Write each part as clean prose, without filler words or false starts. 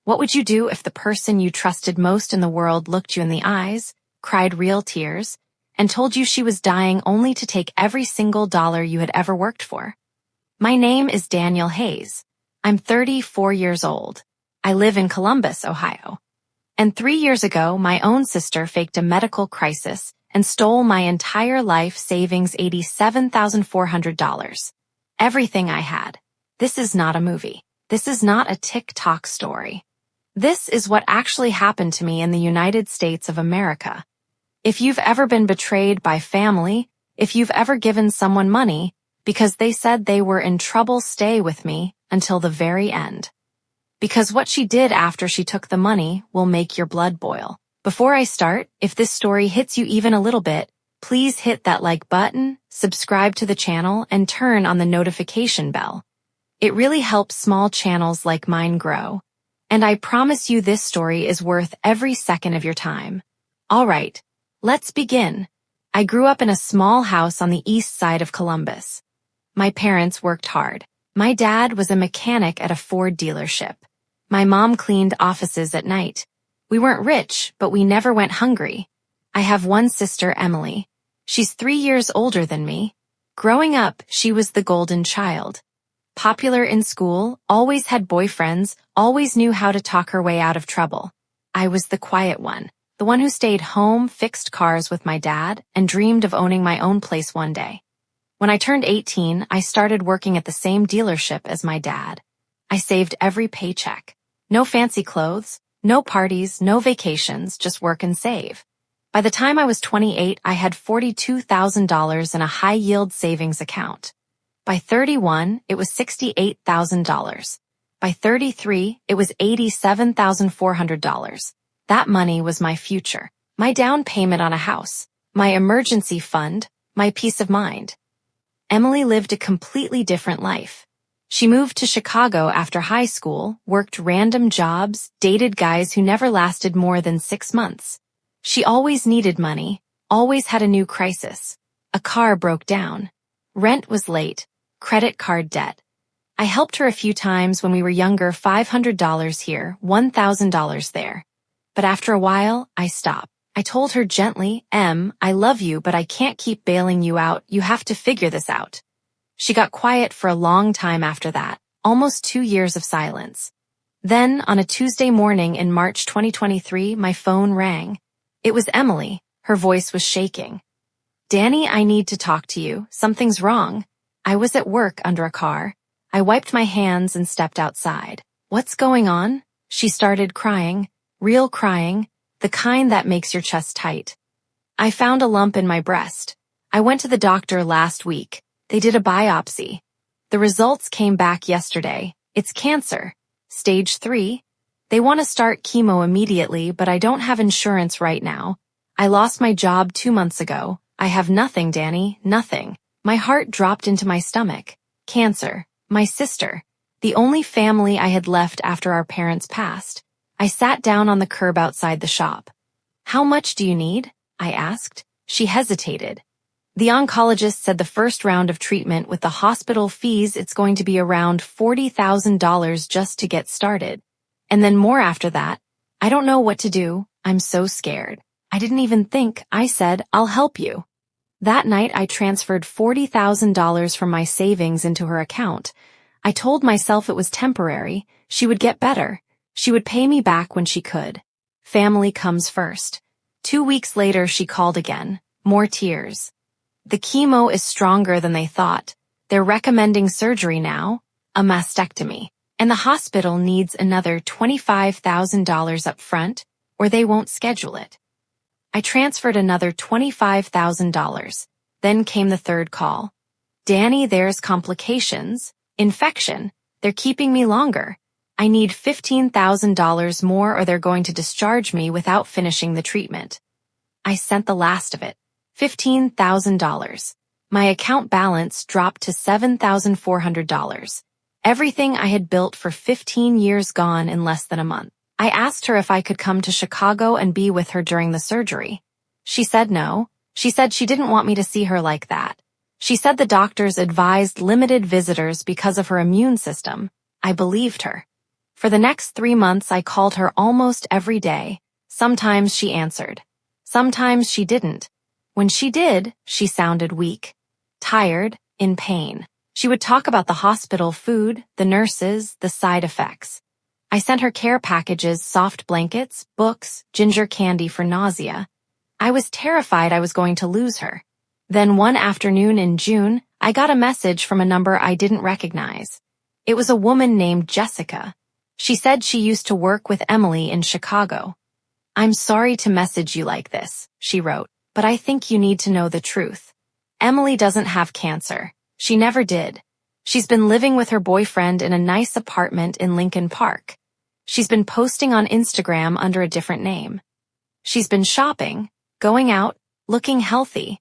What would you do if the person you trusted most in the world looked you in the eyes, cried real tears, and told you she was dying only to take every single dollar you had ever worked for? My name is Daniel Hayes. I'm 34 years old. I live in Columbus, Ohio. And 3 years ago, my own sister faked a medical crisis and stole my entire life savings $87,400. Everything I had. This is not a movie. This is not a TikTok story. This is what actually happened to me in the United States of America. If you've ever been betrayed by family, if you've ever given someone money because they said they were in trouble, stay with me until the very end. Because what she did after she took the money will make your blood boil. Before I start, if this story hits you even a little bit, please hit that like button, subscribe to the channel, and turn on the notification bell. It really helps small channels like mine grow. And I promise you this story is worth every second of your time. All right, let's begin. I grew up in a small house on the east side of Columbus. My parents worked hard. My dad was a mechanic at a Ford dealership. My mom cleaned offices at night. We weren't rich, but we never went hungry. I have one sister, Emily. She's 3 years older than me. Growing up, she was the golden child. Popular in school, always had boyfriends, always knew how to talk her way out of trouble. I was the quiet one, the one who stayed home, fixed cars with my dad, and dreamed of owning my own place one day. When I turned 18, I started working at the same dealership as my dad. I saved every paycheck. No fancy clothes, no parties, no vacations, just work and save. By the time I was 28, I had $42,000 in a high-yield savings account. By 31, it was $68,000. By 33, it was $87,400. That money was my future, my down payment on a house, my emergency fund, my peace of mind. Emily lived a completely different life. She moved to Chicago after high school, worked random jobs, dated guys who never lasted more than 6 months. She always needed money, always had a new crisis. A car broke down. Rent was late. Credit card debt. I helped her a few times when we were younger, $500 here, $1,000 there. But after a while, I stopped. I told her gently, I love you, but I can't keep bailing you out. You have to figure this out. She got quiet for a long time after that, almost 2 years of silence. Then, on a Tuesday morning in March 2023, my phone rang. It was Emily. Her voice was shaking. Danny, I need to talk to you. Something's wrong. I was at work under a car. I wiped my hands and stepped outside. What's going on? She started crying. Real crying. The kind that makes your chest tight. I found a lump in my breast. I went to the doctor last week. They did a biopsy. The results came back yesterday. It's cancer. Stage 3. They want to start chemo immediately, but I don't have insurance right now. I lost my job 2 months ago. I have nothing, Danny, nothing. My heart dropped into my stomach. Cancer. My sister. The only family I had left after our parents passed. I sat down on the curb outside the shop. How much do you need? I asked. She hesitated. The oncologist said the first round of treatment with the hospital fees, it's going to be around $40,000 just to get started. And then more after that. I don't know what to do. I'm so scared. I didn't even think. I said, I'll help you. That night I transferred $40,000 from my savings into her account. I told myself it was temporary. She would get better. She would pay me back when she could. Family comes first. 2 weeks later she called again. More tears. The chemo is stronger than they thought. They're recommending surgery now, a mastectomy, and the hospital needs another $25,000 up front, or they won't schedule it. I transferred another $25,000. Then came the third call. Danny, there's complications. Infection. They're keeping me longer. I need $15,000 more or they're going to discharge me without finishing the treatment. I sent the last of it. $15,000. My account balance dropped to $7,400. Everything I had built for 15 years gone in less than a month. I asked her if I could come to Chicago and be with her during the surgery. She said no. She said she didn't want me to see her like that. She said the doctors advised limited visitors because of her immune system. I believed her. For the next 3 months, I called her almost every day. Sometimes she answered. Sometimes she didn't. When she did, she sounded weak, tired, in pain. She would talk about the hospital food, the nurses, the side effects. I sent her care packages, soft blankets, books, ginger candy for nausea. I was terrified I was going to lose her. Then one afternoon in June, I got a message from a number I didn't recognize. It was a woman named Jessica. She said she used to work with Emily in Chicago. "I'm sorry to message you like this," she wrote, "but I think you need to know the truth. Emily doesn't have cancer. She never did. She's been living with her boyfriend in a nice apartment in Lincoln Park. She's been posting on Instagram under a different name. She's been shopping, going out, looking healthy.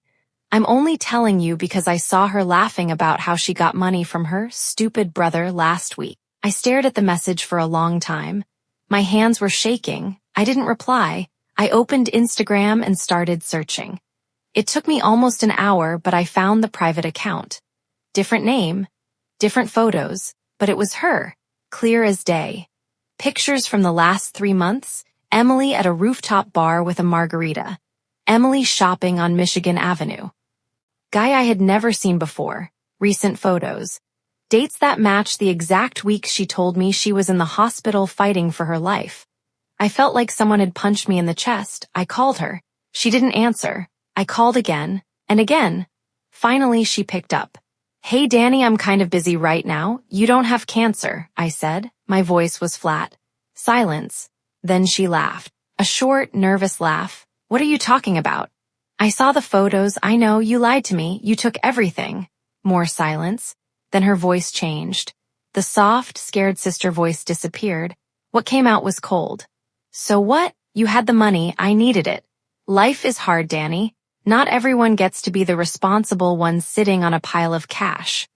I'm only telling you because I saw her laughing about how she got money from her stupid brother last week." I stared at the message for a long time. My hands were shaking. I didn't reply. I opened Instagram and started searching. It took me almost an hour, but I found the private account. Different name, different photos, but it was her, clear as day. Pictures from the last 3 months, Emily at a rooftop bar with a margarita. Emily shopping on Michigan Avenue. Guy I had never seen before. Recent photos. Dates that match the exact week she told me she was in the hospital fighting for her life. I felt like someone had punched me in the chest. I called her. She didn't answer. I called again, and again. Finally, she picked up. "Hey Danny, I'm kind of busy right now. You don't have cancer," I said. My voice was flat. Silence. Then she laughed. A short, nervous laugh. "What are you talking about?" "I saw the photos. I know, you lied to me. You took everything." More silence. Then her voice changed. The soft, scared sister voice disappeared. What came out was cold. "So what? You had the money. I needed it. Life is hard, Danny. Not everyone gets to be the responsible one sitting on a pile of cash."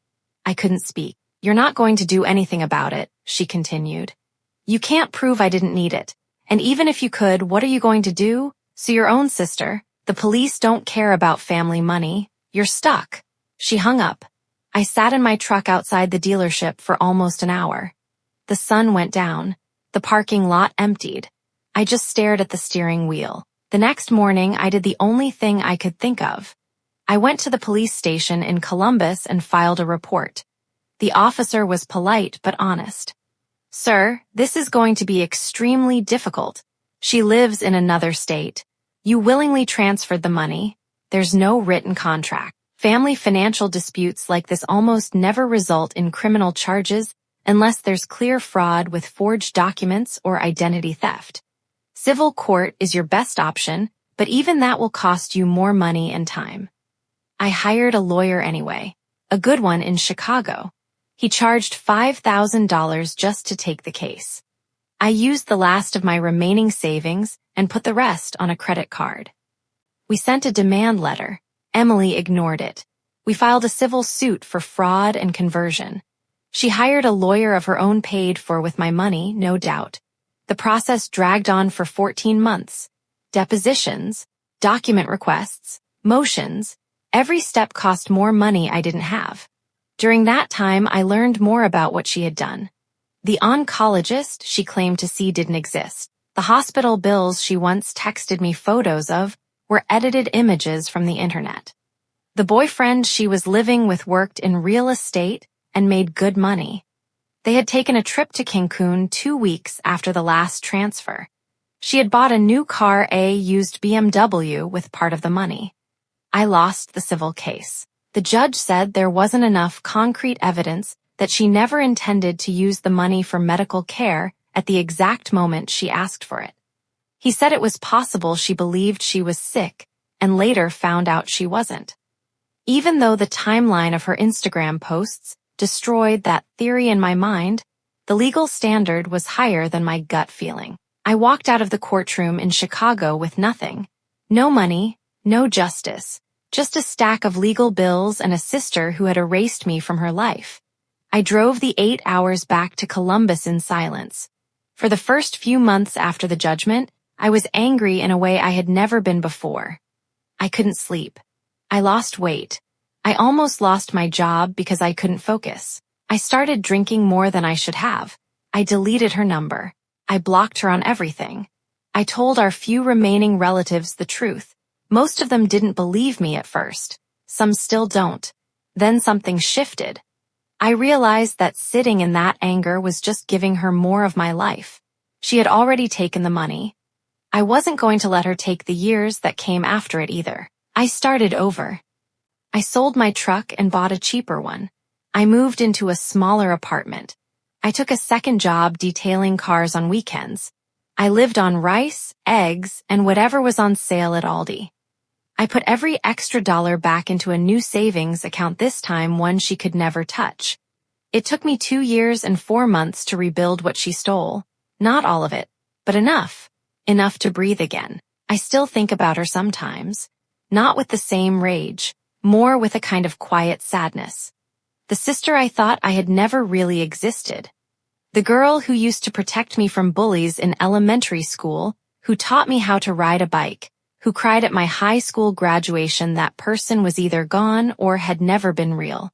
I couldn't speak. "You're not going to do anything about it," she continued. "You can't prove I didn't need it. And even if you could, what are you going to do? Sue your own sister. The police don't care about family money. You're stuck." She hung up. I sat in my truck outside the dealership for almost an hour. The sun went down. The parking lot emptied. I just stared at the steering wheel. The next morning, I did the only thing I could think of. I went to the police station in Columbus and filed a report. The officer was polite but honest. "Sir, this is going to be extremely difficult. She lives in another state. You willingly transferred the money. There's no written contract. Family financial disputes like this almost never result in criminal charges unless there's clear fraud with forged documents or identity theft. Civil court is your best option, but even that will cost you more money and time." I hired a lawyer anyway, a good one in Chicago. He charged $5,000 just to take the case. I used the last of my remaining savings and put the rest on a credit card. We sent a demand letter. Emily ignored it. We filed a civil suit for fraud and conversion. She hired a lawyer of her own paid for with my money, no doubt. The process dragged on for 14 months. Depositions, document requests, motions. Every step cost more money I didn't have. During that time, I learned more about what she had done. The oncologist she claimed to see didn't exist. The hospital bills she once texted me photos of were edited images from the internet. The boyfriend she was living with worked in real estate and made good money. They had taken a trip to Cancun 2 weeks after the last transfer. She had bought a new car, a used BMW, with part of the money. I lost the civil case. The judge said there wasn't enough concrete evidence that she never intended to use the money for medical care at the exact moment she asked for it. He said it was possible she believed she was sick and later found out she wasn't. Even though the timeline of her Instagram posts destroyed that theory in my mind, the legal standard was higher than my gut feeling. I walked out of the courtroom in Chicago with nothing. No money, no justice, just a stack of legal bills and a sister who had erased me from her life. I drove the 8 hours back to Columbus in silence. For the first few months after the judgment, I was angry in a way I had never been before. I couldn't sleep. I lost weight. I almost lost my job because I couldn't focus. I started drinking more than I should have. I deleted her number. I blocked her on everything. I told our few remaining relatives the truth. Most of them didn't believe me at first. Some still don't. Then something shifted. I realized that sitting in that anger was just giving her more of my life. She had already taken the money. I wasn't going to let her take the years that came after it either. I started over. I sold my truck and bought a cheaper one. I moved into a smaller apartment. I took a second job detailing cars on weekends. I lived on rice, eggs, and whatever was on sale at Aldi. I put every extra dollar back into a new savings account, this time one she could never touch. It took me 2 years and 4 months to rebuild what she stole. Not all of it, but enough. Enough to breathe again. I still think about her sometimes. Not with the same rage, more with a kind of quiet sadness. The sister I thought I had never really existed. The girl who used to protect me from bullies in elementary school, who taught me how to ride a bike, who cried at my high school graduation. That person was either gone or had never been real.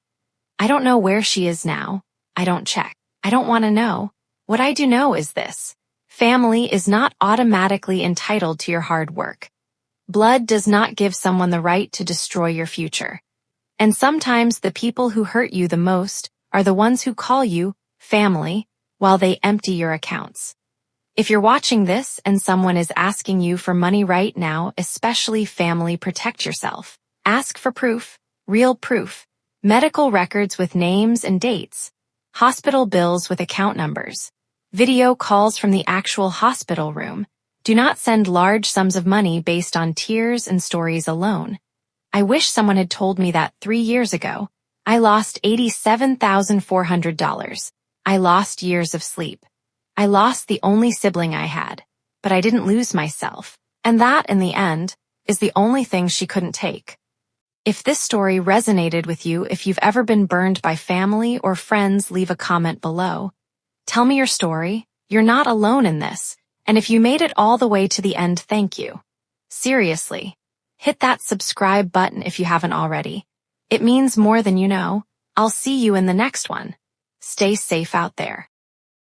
I don't know where she is now. I don't check. I don't want to know. What I do know is this. Family is not automatically entitled to your hard work. Blood does not give someone the right to destroy your future. And sometimes the people who hurt you the most are the ones who call you family while they empty your accounts. If you're watching this and someone is asking you for money right now, especially family, protect yourself. Ask for proof, real proof, medical records with names and dates, hospital bills with account numbers, video calls from the actual hospital room. Do not send large sums of money based on tears and stories alone. I wish someone had told me that 3 years ago. I lost $87,400. I lost years of sleep. I lost the only sibling I had, but I didn't lose myself. And that, in the end, is the only thing she couldn't take. If this story resonated with you, if you've ever been burned by family or friends, leave a comment below. Tell me your story. You're not alone in this. And if you made it all the way to the end, thank you. Seriously. Hit that subscribe button if you haven't already. It means more than you know. I'll see you in the next one. Stay safe out there.